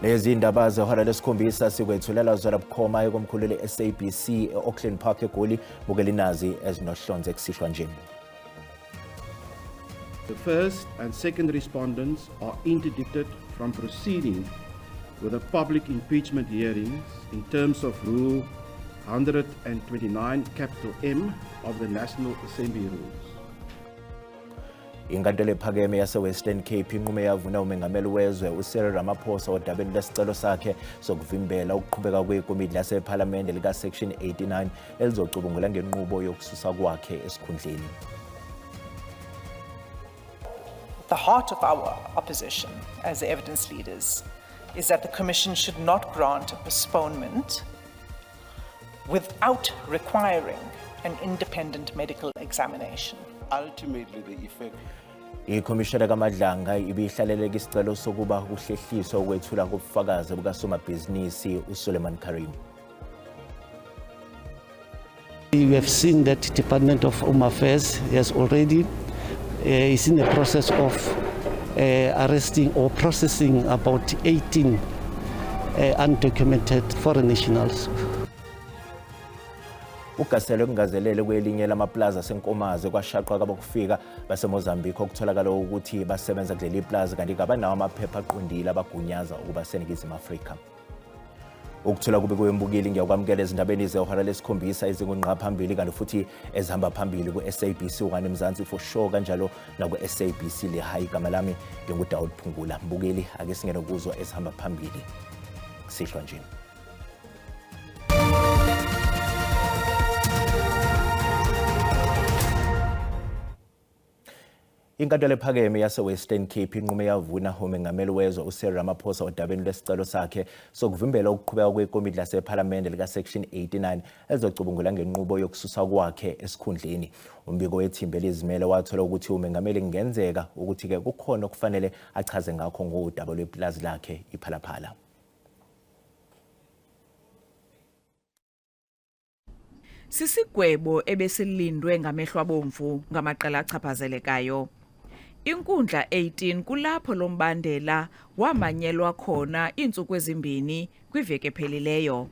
Lezi indaba zehora lesikhombisa sikwethulela zona bukhoma ekomkhulu le-SABC e-Auckland Park eGoli bukela inazi ezinohlonze kusihlwa nje. The first and second respondents are interdicted from proceeding with the public impeachment hearings in terms of Rule 129 capital M of the National Assembly Rules. Inkantolo ephakeme yase-Western Cape inqume yavuna umengameli wezwe uCyril Ramaphosa odabeni lesicelo sakhe sokuvimbela ukuqhubeka kwekomiti lasephalamende lika-Section 89 elizocubungula ngenqubo yokususa kwakhe esikhundleni. The heart of our opposition as the evidence leaders is that the Commission should not grant a postponement without requiring an independent medical examination. Ultimately, the effect. Ikhomishana kaMadlanga ibihlaleleka isicelo sokuba kuhlehliswa ukwethula kobufakazi bukasomabhizinisi uSuleiman Karim. We have seen that Department of Home Affairs has already is in the process of arresting or processing about 18 undocumented foreign nationals. Ugaselo kungazelele kwelinye lamaplaza senkomazi kwashaqwa kabokufika baseMozambique okutholakala ukuthi basebenza kuleli plaza kanti kabanawo amaphepha aqondile abagunyaza ukuba seNingizimu Afrika. Ukuthola kube kwembukeli ngiyakwamukela ezindabeni zehora lesikhombisa ezingunqa phambili kanti futhi ezihamba phambili ku-SABC ukani Mzansi for sure kanjalo naku-SABC le high igama lami nginguDawud Phungula. Mbukeli ake singene kuzwa ezihamba phambili kusihlwa nje. Inkantolo ephakeme yase-Western Cape inqume yavuna umengameli wezwe uCyril Ramaphosa odabeni lesicelo sakhe sokuvimbela ukuqhubeka kwekomiti lasephalamende lika-Section 89 elizocubungula ngenqubo yokususa kwakhe esikhundleni. Umbiko wethimba elizimele wathola ukuthi umengameli kungenzeka ukuthi-ke kukhona okufanele achaze ngakho ngodaba lwepulazi lakhe iPhalaphala. Sisigwebo ebesilindwe ngamehlo abomvu ngamaqela achaphazelekayo. Inkundla 18 kulapho lombandela wamanyelwa khona iintsuku ezimbini kwiveke ephelileyo.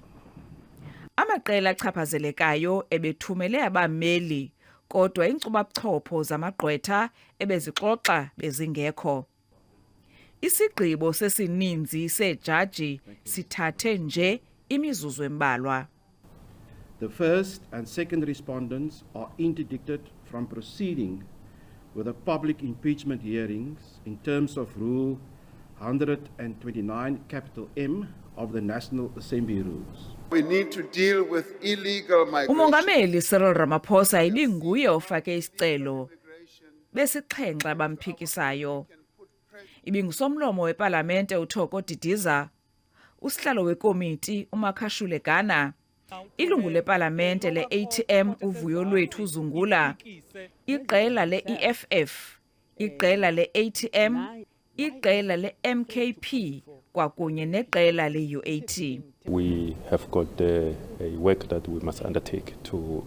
Amaqela achaphazelekayo ebethumele abameli kodwa inkcubabuchopho zamagqwetha ebezixoxa bezingekho. Isigqibo sesininzi sejaji sithathe nje imizuzu embalwa. The first and second respondents are interdicted from proceeding with the public impeachment hearings in terms of Rule 129 capital M of the National Assembly Rules. We need to deal with illegal migration. Umongameli Cyril Ramaphosa ibinguye ofake isicelo besixhenxe abamphikisyo. Ibingusomlomo weParlamente uThoko Didiza, usihlalo wekomiti uMakhashule Gana, ilungu leParlamente le-ATM uVuyo Lwethu Zungula, iqela le-EFF, iqela le-ATM, iqela le-MKP kwakunye neqela le-UAT. We have got a work that we must undertake to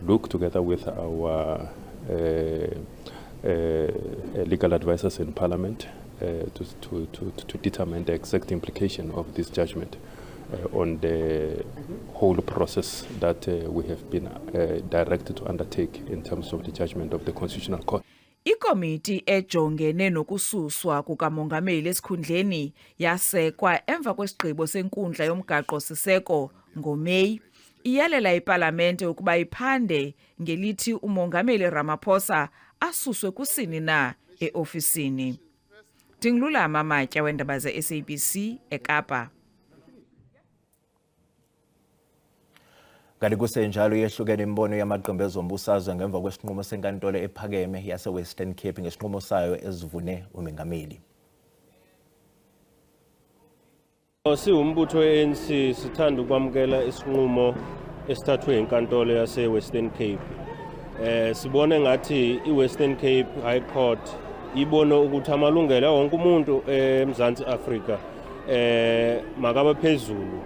look together with our legal advisors in Parliament to determine the exact implication of this judgment on the whole process that we have been directed to undertake in terms of the judgment of the Constitutional Court. Ikomiti ejongene nokususwa kukamongameli esikhundleni yasekwa emva kwesigqibo senkundla yomgaqo siseko ngoMeyi iyalela iParlamente ukuba iphande ngelithi umongameli Ramaphosa asuswe kusini na eofisini. Dingilulama Amatya wendaba ze-SABC eKapa. Kanti kusenjalo yehlukene imbono yamaqembu ezombusazwe ngemva kwesinqumo senkantolo ephakeme yase-Western Cape ngesinqumo sayo ezivune umengameli. Siwumbutho we-ANC sithanda ukwamukela isinqumo esithathwe inkantolo yase-Western Cape. Sibone ngathi i-Western Cape High Court ibone ukuthi amalungelo wonke umuntu eMzansi Afrika makaba phezulu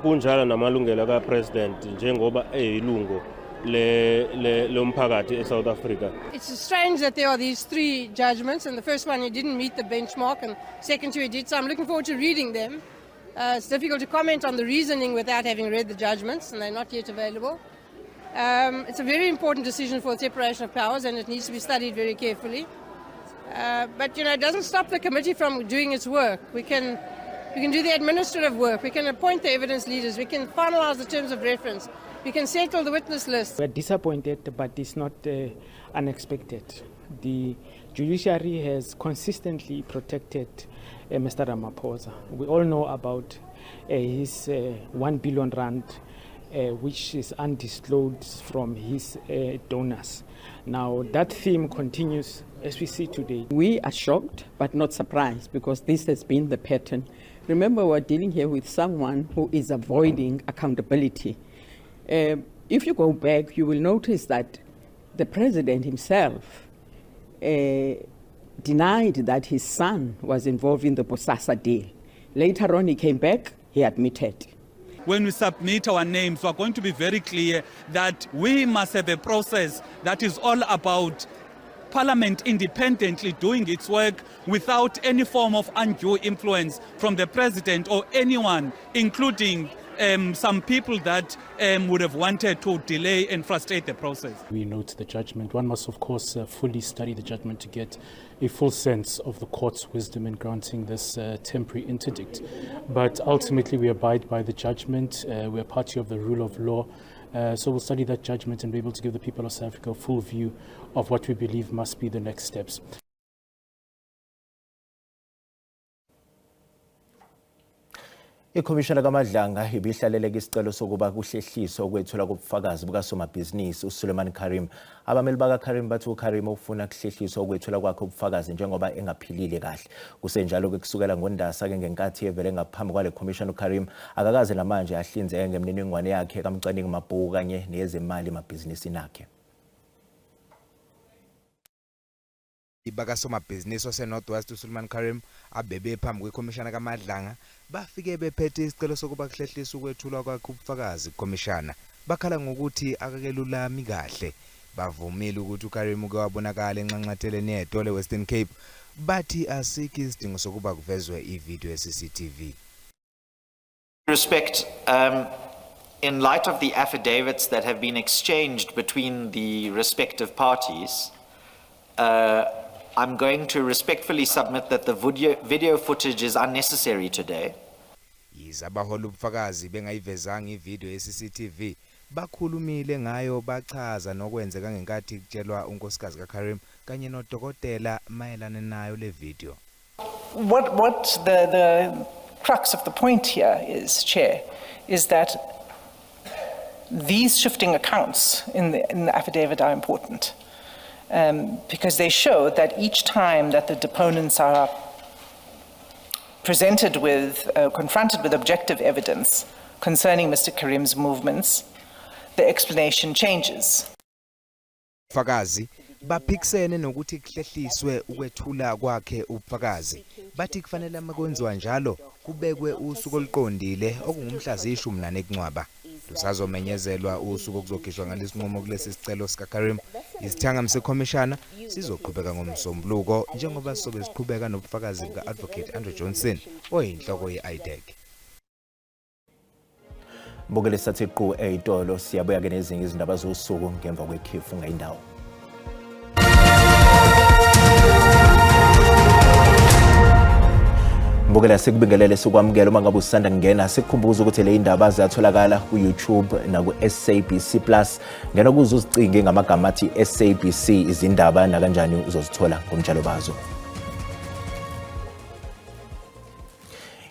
kunjalo namalungelo kaPresident njengoba eyilungu lomphakathi eSouth Africa. It's strange that there are these three judgments, and the first one you didn't meet the benchmark, and second two you did, so I'm looking forward to reading them. It's difficult to comment on the reasoning without having read the judgments, and they're not yet available. It's a very important decision for the separation of powers, and it needs to be studied very carefully. But, you know, it doesn't stop the committee from doing its work. We can do the administrative work, we can appoint the evidence leaders, we can finalise the terms of reference, we can settle the witness list. We're disappointed, but it's not unexpected. The judiciary has consistently protected Mr. Ramaphosa. We all know about his 1 billion rand, which is undisclosed from his donors. Now, that theme continues as we see today. We are shocked, but not surprised, because this has been the pattern. Remember, we're dealing here with someone who is avoiding accountability. If you go back, you will notice that the president himself denied that his son was involved in the Bosasa deal. Later on, he came back, he admitted. When we submit our names, we are going to be very clear that we must have a process that is all about Parliament independently doing its work without any form of undue influence from the President or anyone, including some people that would have wanted to delay and frustrate the process. We note the judgment. One must, of course, fully study the judgment to get a full sense of the court's wisdom in granting this temporary interdict. But ultimately, we abide by the judgment. We are party of the rule of law. So we'll study that judgment and be able to give the people of South Africa a full view of what we believe must be the next steps. Ikhomishana kaMadlanga ibihlaleleka isicelo sokuba kuhlehliswe ukwethula kobufakazi bukasomabhizinisi uSuleiman Karim. Abameli bakaKarim bathi uKarim ufuna kuhlehliswa ukwethula kwakhe ubufakazi njengoba engaphilile kahle. Kusenjalo kusukela ngoNdasa ke ngenkathi evele ngaphambi kwale khomishana uKarim akakaze namanje ahlinzeke ngemininingwane yakhe kaMcwaningi Mabhuku kanye nezemali emabhizinisini akhe. Bakasomabhizinisi waseNorthwest uSuleiman Karim abebe phambi kwekhomishana kaMadlanga bafike bephethe isicelo sokuba kuhlehliswe ukwethulwa kwakhe ubufakazi kukhomishana. Bakhala ngokuthi akakelulami kahle. Bavumile ukuthi uKarim uke wabonakala enxanxatheleni yedole Western Cape, bathi asikho isidingo sokuba kuvezwe ivideo ye-CCTV. Respect, in light of the affidavits that have been exchanged between the respective parties, I'm going to respectfully submit that the video footage is unnecessary today. Yizabahola ubufakazi bengayivezanga ivideo ye-CCTV bakhulumile ngayo bachaza nokwenzeka ngenkathi kutshelwa unkosikazi kaKarim kanye nodokotela mayelana nayo le video. What the crux of the point here is, Chair, is that these shifting accounts in the affidavit are important. Because they show that each time that the deponents are presented with, confronted with objective evidence concerning Mr. Karim's movements, the explanation changes. Fakazi baphikisene nokuthi kuhlehliswe ukwethula kwakhe ubufakazi. Bathi kufanele makwenziwa njalo kubekwe usuku oluqondile okungumhlazi 14 kuNcwaba. Lusazomenyezelwa usuku okuzokhishwa ngalesinqumo kulesi sicelo sikaKarim. Isithanga sekhomishana sizoqhubeka ngomsombuluko njengoba sobe siqhubeka nobufakazi buka-Advocate Andrew Johnson oyinhloko ye-IDEC. Mbukele sathi qhu eyitolo siyabuya ke nezinye izindaba zosuku ngemva kwekhefu ngayindawo. Mbukela sikubingelele sikwamukela uma ngabe usanda ngena sikukhumbuza ukuthi le indaba ziyatholakala ku YouTube na ku SABC Plus ngena kuze uzicinge ngamagama athi SABC izindaba na kanjani uzozithola ngomjalo bazo.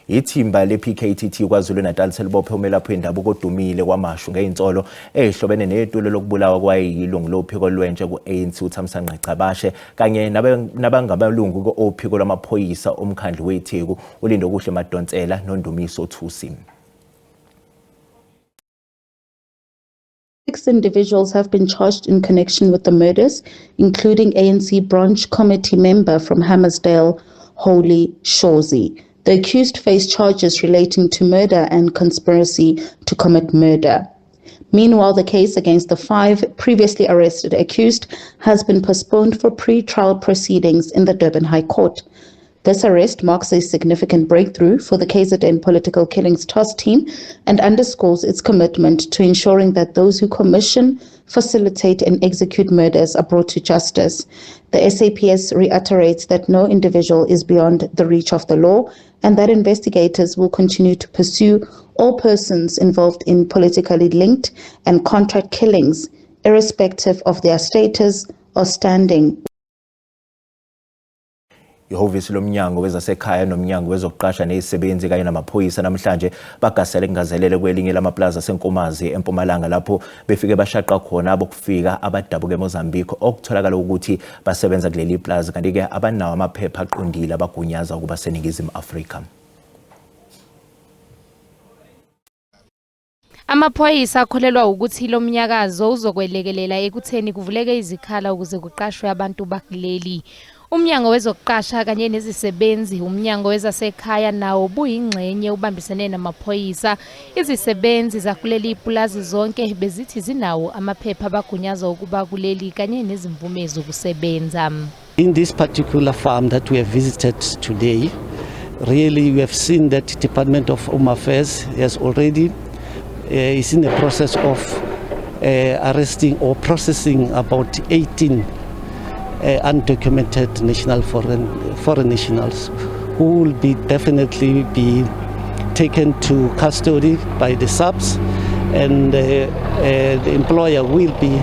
Ithimba le-PKTT KwaZulu-Natal selibophe umelaphi wendabuko odumile kwamashu ngeintsolo ehlobene netulo lokubulawa kwayilungu lophiko lwentshe ku-ANC uThamsanqa Gcabashe kanye nabangamalungu ko-ophiko lwamaphoyisa omkhandlu weTheku uLindo Kuhle Madonsela noNdumiso Thusi. 6 individuals have been charged in connection with the murders, including ANC branch committee member from Hammersdale, Holy Shorzy. The accused face charges relating to murder and conspiracy to commit murder. Meanwhile, the case against the 5 previously arrested accused has been postponed for pre-trial proceedings in the Durban High Court. This arrest marks a significant breakthrough for the KZN Political Killings Task Team and underscores its commitment to ensuring that those who commission, facilitate and execute murders are brought to justice. The SAPS reiterates that no individual is beyond the reach of the law and that investigators will continue to pursue all persons involved in politically linked and contract killings, irrespective of their status or standing. Ihhovisi lomnyango wezasekhaya nomnyango wezokuqasha nezisebenzi kanye namaphoyisa namhlanje bagasele kungazelele kwelinye lamaplaza senkomazi eMpumalanga lapho befike bashaqa khona abokufika abadabuke eMozambique okutholakala ukuthi basebenza kuleli plaza kanti ke abanawo amaphepha aqondile abagunyaza ukuba seningizimu Afrika. Amaphoyisa akholelwa ukuthi lo mnyakazo uzokwelekelela ekutheni kuvuleke izikhala ukuze kuqashwe abantu bakuleli. Umnyango wezokuqasha kanye nezisebenzi, umnyango wezasekhaya nawo buyingxenye ubambisene namaphoyisa. Izisebenzi zakuleli ipulazi zonke bezithi zinawo amaphepha abagunyaza ukuba kuleli kanye nezimvume zokusebenza. In this particular farm that we have visited today, really we have seen that Department of Home Affairs has already is in the process of arresting or processing about 18 undocumented national foreign nationals who will be definitely be taken to custody by the subs, and the employer will be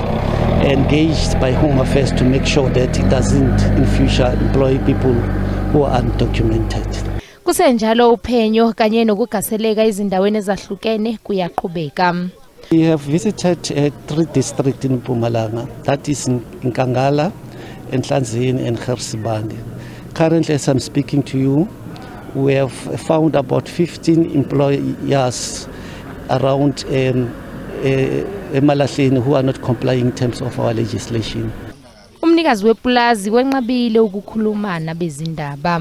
engaged by Home Affairs to make sure that it doesn't in future employ people who are undocumented. Kusenjalo uphenyo kanye nokugaseleka izindaweni ezahlukene kuyaqhubeka. We have visited 3 districts in Mpumalanga, that is in Nkangala, Nhlanzini and Gersibande. Currently, as I'm speaking to you, we have found about 15 employers around Emalahleni who are not complying in terms of our legislation. Umnikazi wepulazi wenqabile ukukhuluma nabezindaba.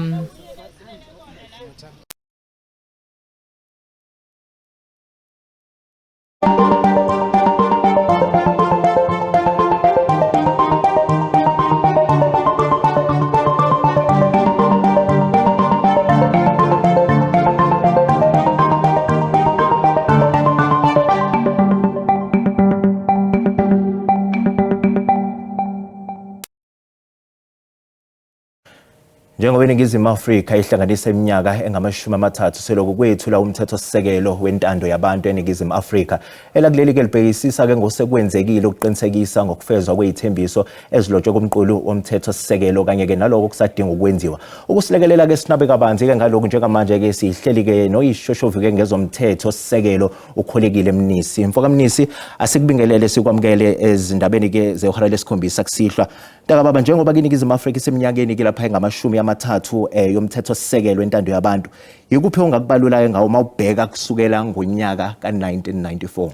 Njengoba iNingizimu Afrika ihlanganisa iminyaka engama-30 selokhu kwethula umthethosisekelo wentando yabantu eNingizimu Afrika elakuleli ke libhekisisa ke ngosekwenzekile ukuqinisekisa ngokufezwa kwezithembiso ezilotshwe kumqulu womthethosisekelo kanye ke naloko kusadinga ukwenziwa. Ukusilekelela ke sinabe kabanzi ke ngalokho njengamanje ke sihleli ke noyishoshovu ke ngezomthethosisekelo ukholekile Mnisi. Mfoka Mnisi, asikubingelele sikwamukele ezindabeni ke zehora lesikhombisa kusihlwa. Baba, njengoba iNingizimu Afrika iseminyakeni ke lapha engama-30 yomthethosisekelo wentando yabantu, yikuphi ongakubalula ngawo mawubheka kusukela ngonyaka ka-1994?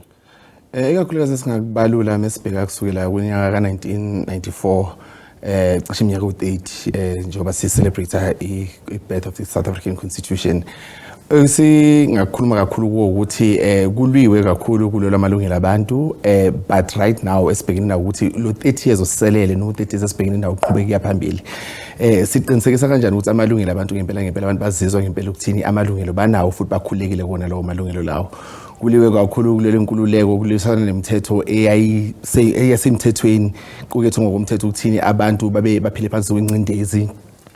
Ikakhulukazi singakubalula mesibheka kusukela kunyaka ka-1994 cishe iminyaka u-30 njengoba si-celebrate i-birth of the South African Constitution. Singakhuluma kakhulu ukuthi kulwiwe kakhulu kulelo amalungelo abantu, but right now esibhekene nawo ukuthi lo 30 years osiselele no 30 years esibhekene nawo uqhubeka phambili. Siqinisekisa kanjani ukuthi amalungelo abantu ngempela abantu bazizwa ngempela ukuthini amalungelo banawo futhi bakhulekile kona lawo malungelo lawo. Kuliwe kakhulu kulelo nkululeko kulisana nemithetho eyasemthethweni qukethe ngokomthetho ukuthini abantu baphile phansi kwencindezi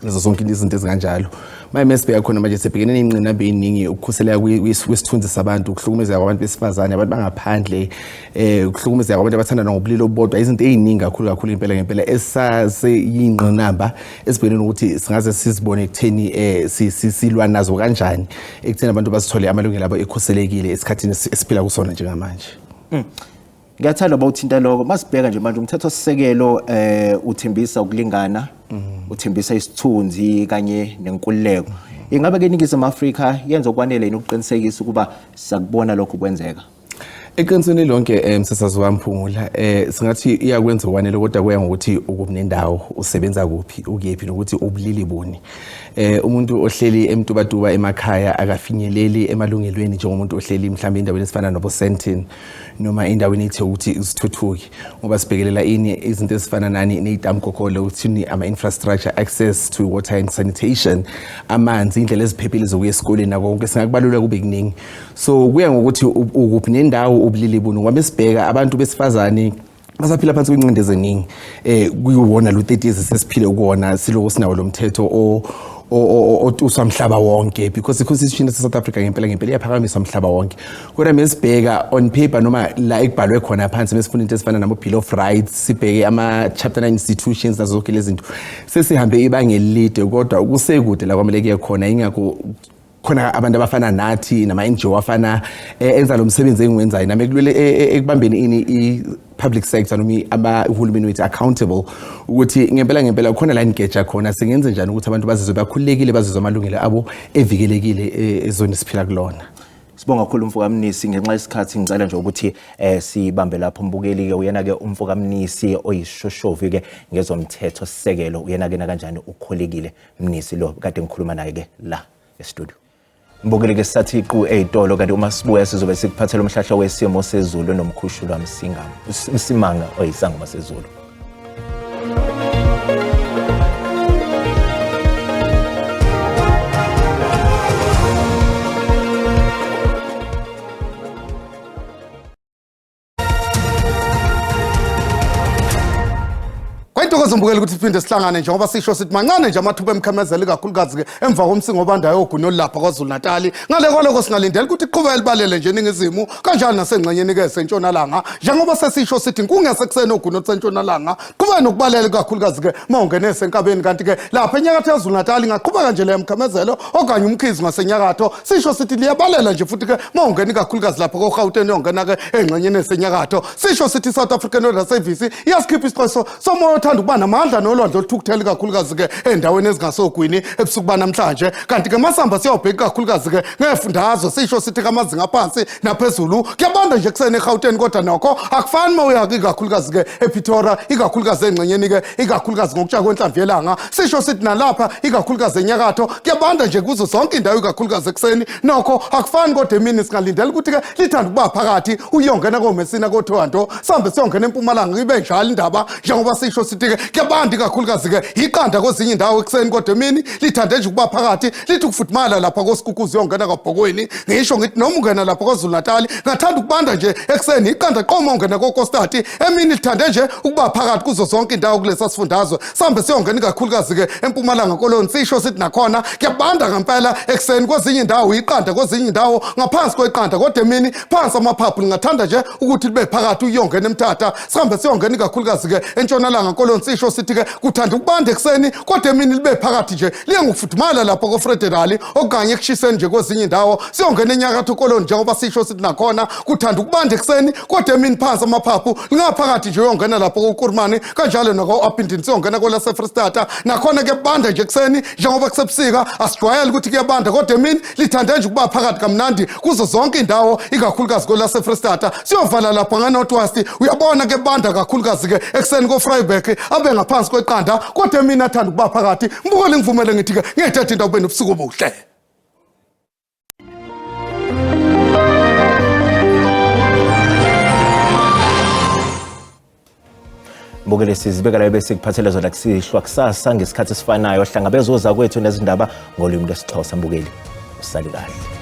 lezo zonke izinto ezikanjalo. Mesibheka khona manje sebhekene nezingqinamba eziningi ukukhuseleka kwesithunzi sabantu, ukuhlukumezeka kwabantu besifazane, abantu bangaphandle, ukuhlukumezeka kwabantu abathandana ngobulili obodwa, izinto eziningi kakhulu impela ngempela esaseyingqinamba esibhekene ukuthi singaze sizibone ekutheni silwa nazo kanjani ekutheni abantu basithole amalungelo abo ekhuselekile esikhathini esiphila kusona njengamanje. Ngiyathanda bawuthinta lokho masibheka nje manje umthethosisekelo uthembisa ukulingana, uthembisa isithunzi kanye nenkululeko. Ingabe ke iNingizimu Afrika yenza okwanele ukuqinisekisa ukuba sakubona lokho kwenzeka? Eqinisweni lonke msasazi wamphungula singathi iyakwenza wanele kodwa kuya ngokuthi ukubunendawo usebenza kuphi ukephi nokuthi ubulili buni. Umuntu ohleli emtubatuba emakhaya akafinyeleli emalungelweni njengomuntu ohleli mhlawumbe endaweni esifana nobo Sentin noma endaweni ethe ukuthi isithuthuki ngoba sibhekelela ini izinto ezifana nani nezitamkokolo ukuthi ama infrastructure access to water and sanitation amanzi indlela eziphephile zokuya esikoleni nako konke singakubalula kube kuningi. So kuya ngokuthi ukuphi nendawo ubulili buni ngoba sibheka abantu besifazane basaphila phansi kwincindezi eziningi kuyiwona lo 30 years sesiphile ukuwona siloko sinawo lo mthetho otuswa mhlaba wonke because the constitution of South Africa ngempela iyaphakamisa mhlaba wonke. Kodwa mesibheka on paper noma la ekubhalwe khona phansi mesifuna into ezifana nabo Bill of Rights sibheke ama chapter 9 institutions nazo zonke lezi zinto sesihambe ibanga elide kodwa ukusekude la kwamele kuye khona ingakho khona abantu abafana nathi nama NGO afana enza lo msebenzi engiwenzayo nami ekulwele ekubambeni ini public sector noma abahulumeni wethu accountable ukuthi ngempela khona la ingeja khona singenze njani ukuthi abantu bazizwe bakhululekile bazizwe amalungelo abo evikelekile ezweni siphila kulona. Sibonga kakhulu umfokamnisi ngenxa yesikhathi ngicela nje ukuthi sibambe lapho umbukeli ke uyena ke umfokamnisi oyishoshovu ke ngezomthetho sisekelo uyena ke kanjani ukholekile mnisi lo kade ngikhuluma naye ke la e-studio. Mbukeli ke sathi iqhu ezitolo kanti uma sibuya sizobe sikuphathela umhlahla wesimo sezulu nomkhushulwa Msimanga oyisangoma sezulu. Kwayintokozo mbukeli ukuthi siphinde sihlangane njengoba sisho sithi mancane nje amathuba emkhamezelo kakhulukazi ke emva komsingo obandayo ogunolo lapha kwaZulu Natal ngale kwaloko singalindela ukuthi iqhubeka libalele nje eningizimu kanjani nasengxenyeni ke sentshonalanga njengoba sesisho sithi kungesekuseni ogunolo sentshonalanga qhubeka nokubalela kakhulukazi ke mawungene esenkabeni kanti ke lapha enyakatho yaZulu Natal ingaqhubeka nje le emkhamezelo okanye umkhizi ngasenyakatho sisho sithi liyabalela nje futhi ke mawungene kakhulukazi lapha koGauteng yongena ke engxenyeni esenyakatho sisho sithi South African Weather Service iyasikhipha isiqoso somoya othanda ukuba namandla nolwandle oluthukuthela kakhulukazi ke endaweni ezingasogwini ebusuku banamhlanje kanti ke masamba siyawubheka kakhulukazi ke ngefundazwe sisho sithi kamazinga phansi naphezulu kuyabanda nje kusene eGauteng kodwa nokho akufani mawuya kakhulukazi ke ePretoria ikakhulukazi engxenyeni ke ikakhulukazi ngokutsha kwenhlamvu yelanga sisho sithi nalapha ikakhulukazi enyakatho kuyabanda nje kuzo zonke indawo ikakhulukazi ekseni nokho akufani kodwa emini singalindela ukuthi ke lithanda ukuba phakathi uyongena koMessina koThowanto sambe siyongena eMpumalanga ibe njalo indaba njengoba sisho sithi ke kuyabandi kakhulukazi ke iqanda kwezinye indawo ekseni kodwa emini lithande nje ukuba phakathi lithi ukufudumala lapha koSikukuzi yongena kaBhokweni ngisho ngithi noma ungena lapha kwaZulu Natal ngathanda ukubanda nje ekseni iqanda qoma ungena koKostati emini lithande nje ukuba phakathi kuzo zonke indawo kulesa sifundazwe sambe siyongena kakhulukazi ke eMpumalanga koloni sisho sithi nakhona kuyabanda ngempela ekseni kwezinye indawo iqanda kwezinye indawo ngaphansi kweqanda kodwa emini phansi amaphaphu ngathanda nje ukuthi libe phakathi uyongena eMthatha sambe siyongena kakhulukazi ke entshonalanga koloni sisho sithi ke kuthanda ukubanda ekseni kodwa emini libe phakathi nje liye ngokufudumala lapha koFederal okanye ekushiseni nje kwezinye indawo siyongena enyakatho koloni njengoba sisho sithi nakhona kuthanda ukubanda ekseni kodwa emini phansi amaphaphu lingaphakathi nje uyongena lapha koKurumani kanjalo nako-Apindini siyongena koLaseFristata nakhona ke banda nje ekseni njengoba kusebusika asijwayele ukuthi kuyabanda kodwa emini lithande nje ukuba phakathi kamnandi kuzo zonke indawo ikakhulukazi koLaseFristata siyovala lapha ngaNorthwest uyabona ke banda kakhulukazi ke ekseni koVryburg abe ngaphansi kweqanda kodwa mina athanda ukuba phakathi mbukole ngivumele ngithi ke ngiyethatha into ube nobusuku obuhle. Mbukele sizibeka la bese kuphathele zona kusihlwa kusasa ngesikhathi esifanayo hlangabezwe oza kwethu nezindaba ngolimi lwesiXhosa mbukeli usali kahle.